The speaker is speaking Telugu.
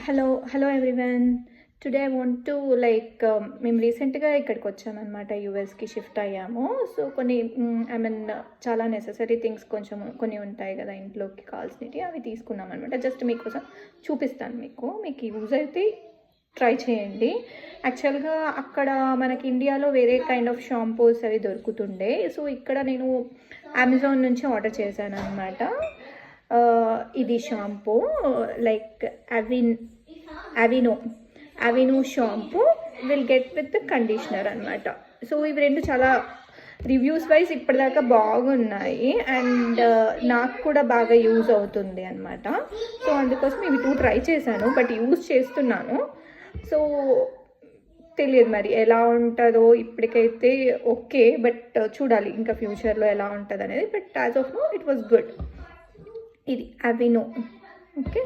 Hello everyone. Today I want to మేము రీసెంట్గా ఇక్కడికి వచ్చామన్నమాట, యూఎస్కి షిఫ్ట్ అయ్యాము. సో కొన్ని చాలా నెససరీ థింగ్స్ కొన్ని ఉంటాయి కదా ఇంట్లోకి కావాల్సినవి, అవి తీసుకున్నాం అనమాట. జస్ట్ మీకోసం చూపిస్తాను, మీకు యూజ్ అయితే ట్రై చేయండి. యాక్చువల్గా అక్కడ మనకి ఇండియాలో వేరే కైండ్ ఆఫ్ షాంపూస్ అవి దొరుకుతుండే. సో ఇక్కడ నేను అమెజాన్ నుంచి ఆర్డర్ చేశాను అనమాట. ఇది shampoo like Aveeno shampoo will get with conditioner అనమాట. సో ఇవి రెండు చాలా రివ్యూస్ వైజ్ ఇప్పటిదాకా బాగున్నాయి అండ్ నాకు కూడా బాగా యూజ్ అవుతుంది అనమాట. సో అందుకోసం ఇవి 2 ట్రై చేశాను, బట్ యూజ్ చేస్తున్నాను. సో తెలియదు మరి ఎలా ఉంటుందో. ఇప్పటికైతే ఓకే, బట్ చూడాలి ఇంకా ఫ్యూచర్లో ఎలా ఉంటుంది అనేది. But as of now it was good. ఇది అవినో. ఓకే.